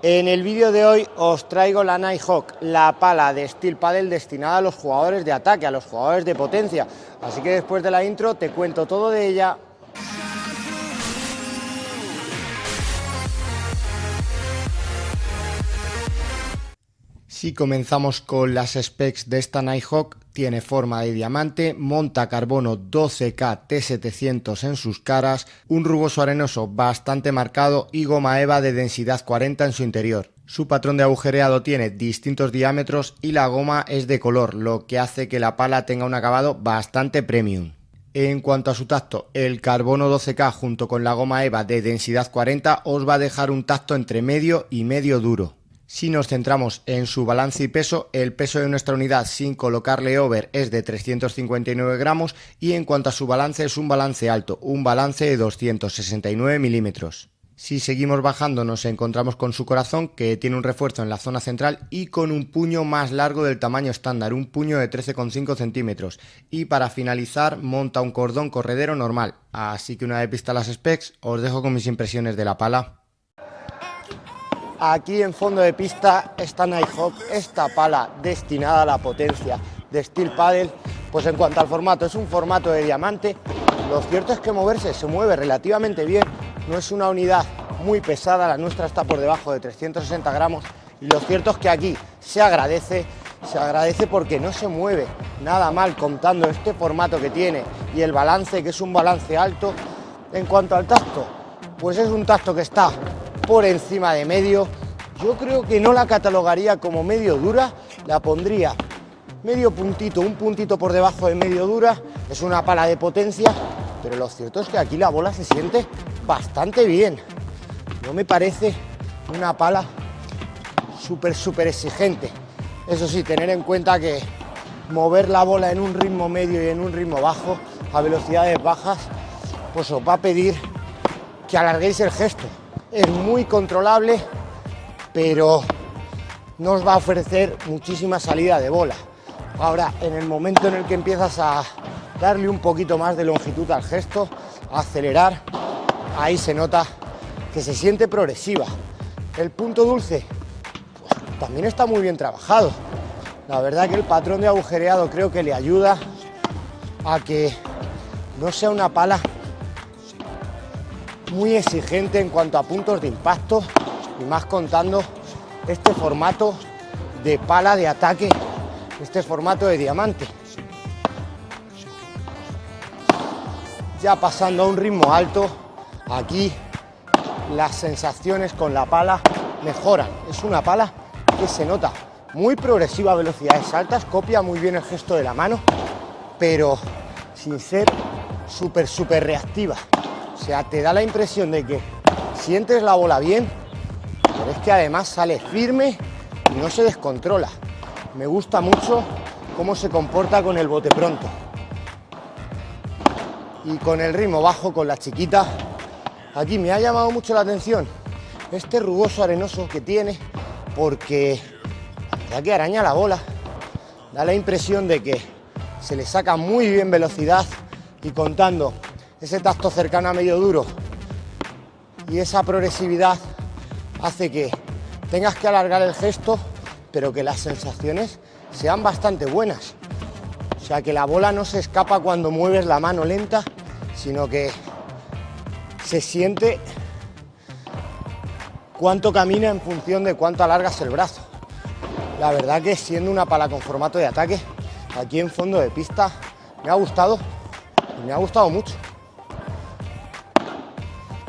En el vídeo de hoy os traigo la Nighthawk, la pala de Steel Paddle destinada a los jugadores de ataque, a los jugadores de potencia. Así que después de la intro te cuento todo de ella. Si comenzamos con las specs de esta Nighthawk, tiene forma de diamante, monta carbono 12K T700 en sus caras, un rugoso arenoso bastante marcado y goma eva de densidad 40 en su interior. Su patrón de agujereado tiene distintos diámetros y la goma es de color, lo que hace que la pala tenga un acabado bastante premium. En cuanto a su tacto, el carbono 12K junto con la goma eva de densidad 40 os va a dejar un tacto entre medio y medio duro. Si nos centramos en su balance y peso, el peso de nuestra unidad sin colocarle over es de 359 gramos y en cuanto a su balance es un balance alto, un balance de 269 milímetros. Si seguimos bajando nos encontramos con su corazón, que tiene un refuerzo en la zona central y con un puño más largo del tamaño estándar, un puño de 13,5 centímetros. Y para finalizar monta un cordón corredero normal, así que una vez vistas las specs os dejo con mis impresiones de la pala. Aquí en fondo de pista esta Nighthawk, esta pala destinada a la potencia de Steel Paddle, pues en cuanto al formato, es un formato de diamante. Lo cierto es que moverse se mueve relativamente bien, no es una unidad muy pesada, la nuestra está por debajo de 360 gramos y lo cierto es que aquí se agradece porque no se mueve nada mal contando este formato que tiene y el balance, que es un balance alto. En cuanto al tacto, pues es un tacto que está por encima de medio. Yo creo que no la catalogaría como medio dura, la pondría medio puntito, un puntito por debajo de medio dura. Es una pala de potencia, pero lo cierto es que aquí la bola se siente bastante bien. No me parece una pala súper exigente. Eso sí, tener en cuenta que mover la bola en un ritmo medio y en un ritmo bajo, a velocidades bajas, pues os va a pedir que alarguéis el gesto. Es muy controlable, pero no os va a ofrecer muchísima salida de bola. Ahora, en el momento en el que empiezas a darle un poquito más de longitud al gesto, a acelerar, ahí se nota que se siente progresiva. El punto dulce, pues, también está muy bien trabajado. La verdad que el patrón de agujereado creo que le ayuda a que no sea una pala muy exigente en cuanto a puntos de impacto, y más contando este formato de pala de ataque, este formato de diamante. Ya pasando a un ritmo alto, aquí las sensaciones con la pala mejoran. Es una pala que se nota muy progresiva a velocidades altas, copia muy bien el gesto de la mano, pero sin ser súper reactiva. O sea, te da la impresión de que sientes la bola bien, pero es que además sale firme y no se descontrola. Me gusta mucho cómo se comporta con el bote pronto. Y con el ritmo bajo, con la chiquita, aquí me ha llamado mucho la atención este rugoso arenoso que tiene, porque la verdad que araña la bola. Da la impresión de que se le saca muy bien velocidad y contando ese tacto cercano a medio duro y esa progresividad hace que tengas que alargar el gesto, pero que las sensaciones sean bastante buenas. O sea, que la bola no se escapa cuando mueves la mano lenta, sino que se siente cuánto camina en función de cuánto alargas el brazo. La verdad que siendo una pala con formato de ataque, aquí en fondo de pista me ha gustado y me ha gustado mucho.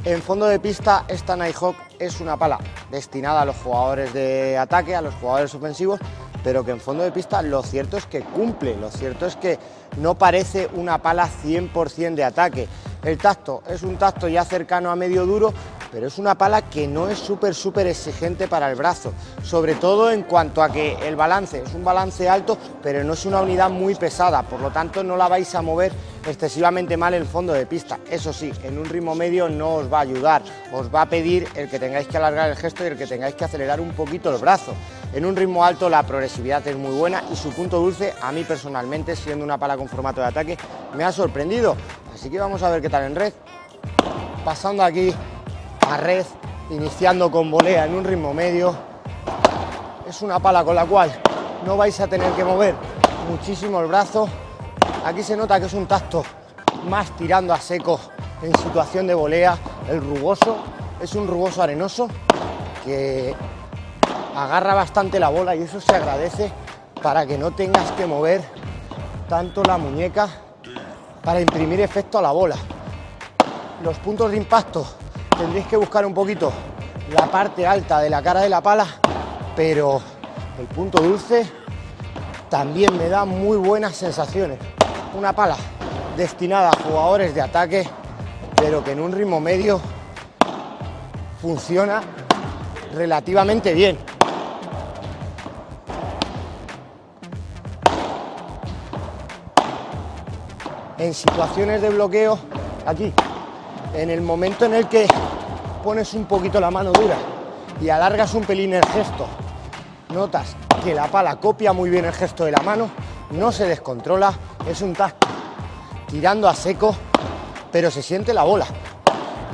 En fondo de pista esta Nighthawk es una pala destinada a los jugadores de ataque, a los jugadores ofensivos, pero que en fondo de pista lo cierto es que cumple, lo cierto es que no parece una pala 100% de ataque. El tacto es un tacto ya cercano a medio duro, pero es una pala que no es súper exigente para el brazo, sobre todo en cuanto a que el balance es un balance alto, pero no es una unidad muy pesada, por lo tanto no la vais a mover excesivamente mal en fondo de pista. Eso sí, en un ritmo medio no os va a ayudar, os va a pedir el que tengáis que alargar el gesto y el que tengáis que acelerar un poquito el brazo. En un ritmo alto la progresividad es muy buena y su punto dulce, a mí personalmente, siendo una pala con formato de ataque, me ha sorprendido. Así que vamos a ver qué tal en red. Pasando aquí a red, iniciando con volea en un ritmo medio. Es una pala con la cual no vais a tener que mover muchísimo el brazo. Aquí se nota que es un tacto más tirando a seco en situación de volea. El rugoso es un rugoso arenoso que agarra bastante la bola y eso se agradece para que no tengas que mover tanto la muñeca para imprimir efecto a la bola. Los puntos de impacto tendréis que buscar un poquito la parte alta de la cara de la pala, pero el punto dulce también me da muy buenas sensaciones. Una pala destinada a jugadores de ataque, pero que en un ritmo medio funciona relativamente bien. En situaciones de bloqueo, aquí, en el momento en el que pones un poquito la mano dura y alargas un pelín el gesto, notas que la pala copia muy bien el gesto de la mano, no se descontrola, es un tacto tirando a seco, pero se siente la bola.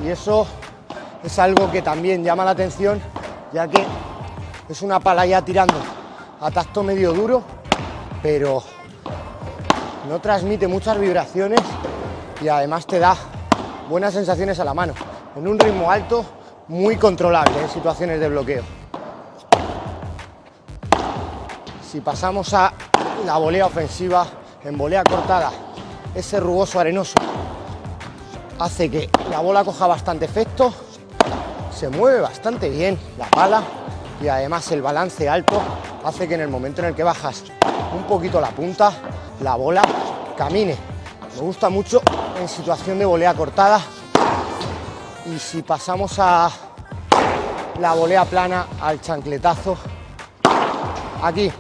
Y eso es algo que también llama la atención, ya que es una pala ya tirando a tacto medio duro, pero no transmite muchas vibraciones y además te da buenas sensaciones a la mano. En un ritmo alto, muy controlable en situaciones de bloqueo. Si pasamos a la volea ofensiva, en volea cortada, ese rugoso arenoso hace que la bola coja bastante efecto, se mueve bastante bien la pala y además el balance alto hace que en el momento en el que bajas un poquito la punta, la bola camine. Me gusta mucho en situación de volea cortada. Y si pasamos a la volea plana, al chancletazo, aquí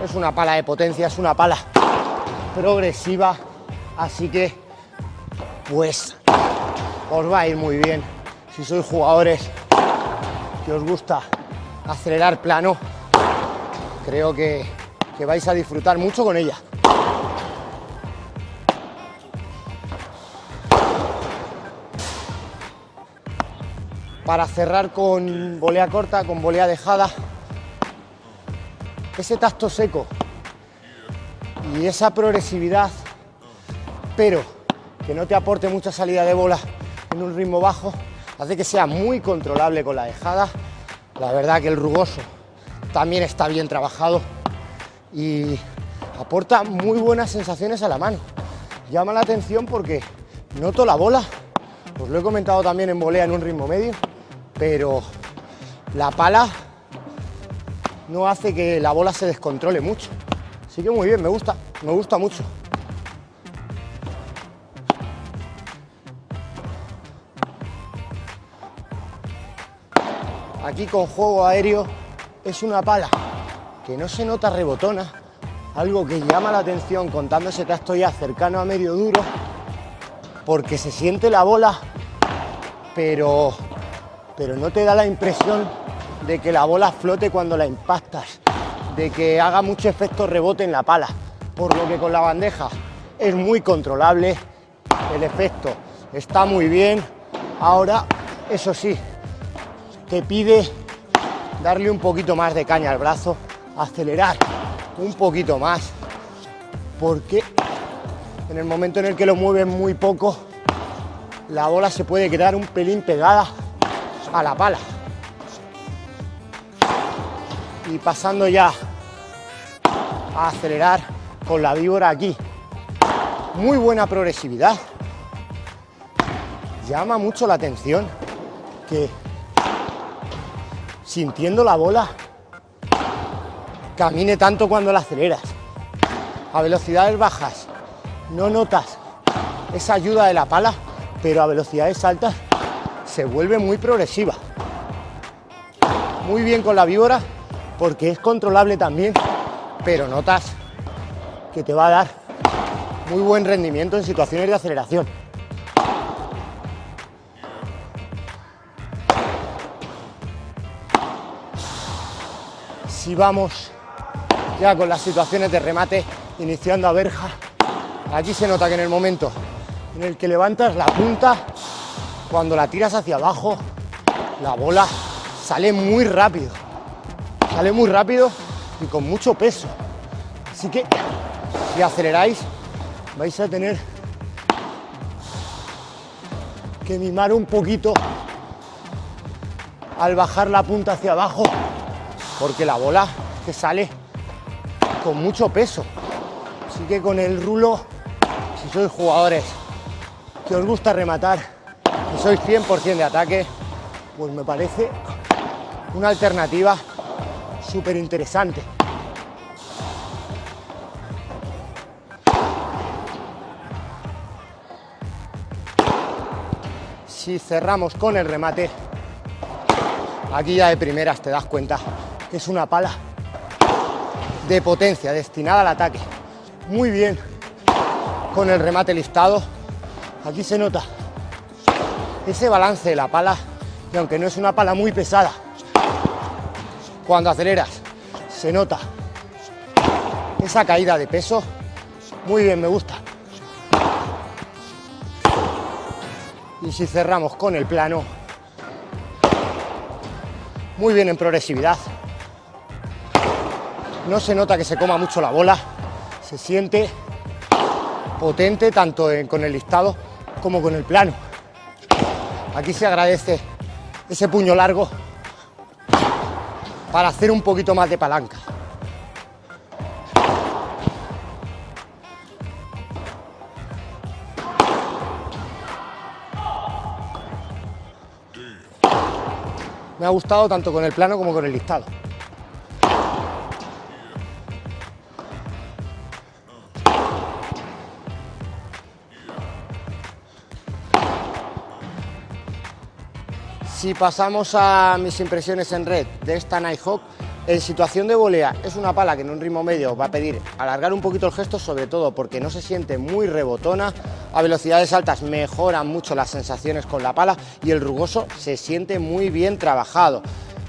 es una pala de potencia, es una pala progresiva, así que pues os va a ir muy bien si sois jugadores que os gusta acelerar plano. Creo que vais a disfrutar mucho con ella. Para cerrar con volea corta, con volea dejada, ese tacto seco y esa progresividad, pero que no te aporte mucha salida de bola en un ritmo bajo, hace que sea muy controlable con la dejada. La verdad que el rugoso también está bien trabajado y aporta muy buenas sensaciones a la mano. Llama la atención porque noto la bola, os lo he comentado también en volea en un ritmo medio, pero la pala no hace que la bola se descontrole mucho. Así que muy bien, me gusta mucho. Aquí con juego aéreo es una pala que no se nota rebotona, algo que llama la atención contando ese tacto ya cercano a medio duro, porque se siente la bola, pero no te da la impresión de que la bola flote cuando la impactas, de que haga mucho efecto rebote en la pala, por lo que con la bandeja es muy controlable, el efecto está muy bien. Ahora, eso sí, te pide darle un poquito más de caña al brazo, acelerar un poquito más, porque en el momento en el que lo mueves muy poco, la bola se puede quedar un pelín pegada a la pala. Y pasando ya a acelerar con la víbora aquí, muy buena progresividad. Llama mucho la atención que sintiendo la bola camine tanto cuando la aceleras. A velocidades bajas no notas esa ayuda de la pala, pero a velocidades altas se vuelve muy progresiva. Muy bien con la víbora porque es controlable también, pero notas que te va a dar muy buen rendimiento en situaciones de aceleración. Si vamos ya con las situaciones de remate, iniciando a verja, aquí se nota que en el momento en el que levantas la punta, cuando la tiras hacia abajo, la bola sale muy rápido y con mucho peso. Así que si aceleráis vais a tener que mimar un poquito al bajar la punta hacia abajo, porque la bola que sale con mucho peso. Así que con el rulo, si sois jugadores que os gusta rematar, si sois 100% de ataque, pues me parece una alternativa súper interesante. Si cerramos con el remate, aquí ya de primeras te das cuenta que es una pala de potencia destinada al ataque. Muy bien con el remate listado. Aquí se nota ese balance de la pala, y aunque no es una pala muy pesada, cuando aceleras se nota esa caída de peso. Muy bien, me gusta. Y si cerramos con el plano, muy bien en progresividad. No se nota que se coma mucho la bola, se siente potente tanto con el listado como con el plano. Aquí se agradece ese puño largo para hacer un poquito más de palanca. Me ha gustado tanto con el plano como con el listado. Si pasamos a mis impresiones en red de esta Nighthawk, en situación de volea es una pala que en un ritmo medio va a pedir alargar un poquito el gesto, sobre todo porque no se siente muy rebotona. A velocidades altas mejoran mucho las sensaciones con la pala y el rugoso se siente muy bien trabajado.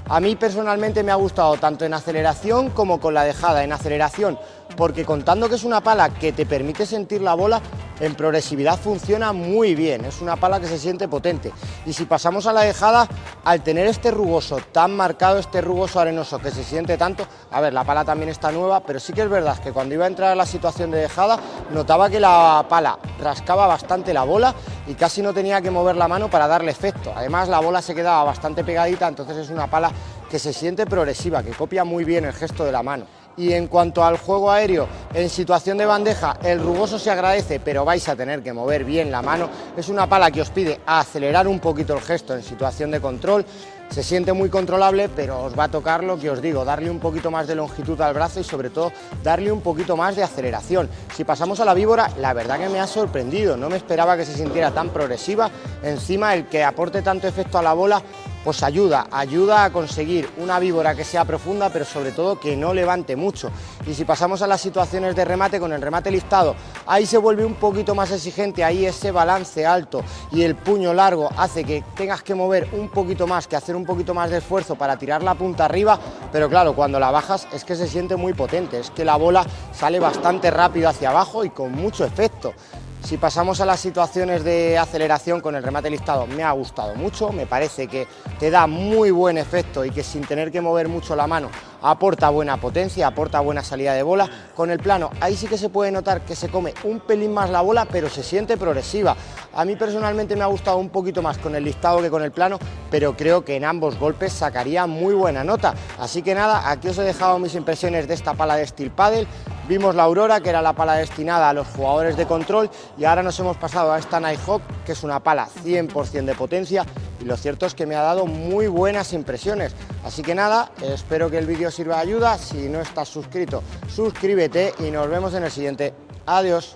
A mí personalmente me ha gustado tanto en aceleración como con la dejada. En aceleración, porque contando que es una pala que te permite sentir la bola, en progresividad funciona muy bien, es una pala que se siente potente. Y si pasamos a la dejada, al tener este rugoso tan marcado, este rugoso arenoso que se siente tanto, a ver, la pala también está nueva, pero sí que es verdad que cuando iba a entrar a la situación de dejada, notaba que la pala rascaba bastante la bola y casi no tenía que mover la mano para darle efecto. Además, la bola se quedaba bastante pegadita, entonces es una pala que se siente progresiva, que copia muy bien el gesto de la mano. Y en cuanto al juego aéreo, en situación de bandeja, el rugoso se agradece, pero vais a tener que mover bien la mano. Es una pala que os pide acelerar un poquito el gesto en situación de control. Se siente muy controlable, pero os va a tocar lo que os digo, darle un poquito más de longitud al brazo y sobre todo darle un poquito más de aceleración. Si pasamos a la víbora, la verdad que me ha sorprendido, no me esperaba que se sintiera tan progresiva. Encima, el que aporte tanto efecto a la bola, pues ayuda a conseguir una víbora que sea profunda, pero sobre todo que no levante mucho. Y si pasamos a las situaciones de remate, con el remate listado, ahí se vuelve un poquito más exigente, ahí ese balance alto y el puño largo hace que tengas que mover un poquito más, que hacer un poquito más de esfuerzo para tirar la punta arriba, pero claro, cuando la bajas es que se siente muy potente, es que la bola sale bastante rápido hacia abajo y con mucho efecto. Si pasamos a las situaciones de aceleración con el remate listado, me ha gustado mucho, me parece que te da muy buen efecto y que sin tener que mover mucho la mano aporta buena potencia, aporta buena salida de bola. Con el plano, ahí sí que se puede notar que se come un pelín más la bola, pero se siente progresiva. A mí personalmente me ha gustado un poquito más con el listado que con el plano, pero creo que en ambos golpes sacaría muy buena nota. Así que nada, aquí os he dejado mis impresiones de esta pala de Steel Paddle. Vimos la Aurora, que era la pala destinada a los jugadores de control, y ahora nos hemos pasado a esta Nighthawk, que es una pala 100% de potencia, y lo cierto es que me ha dado muy buenas impresiones. Así que nada, espero que el vídeo sirva de ayuda. Si no estás suscrito, suscríbete y nos vemos en el siguiente. Adiós.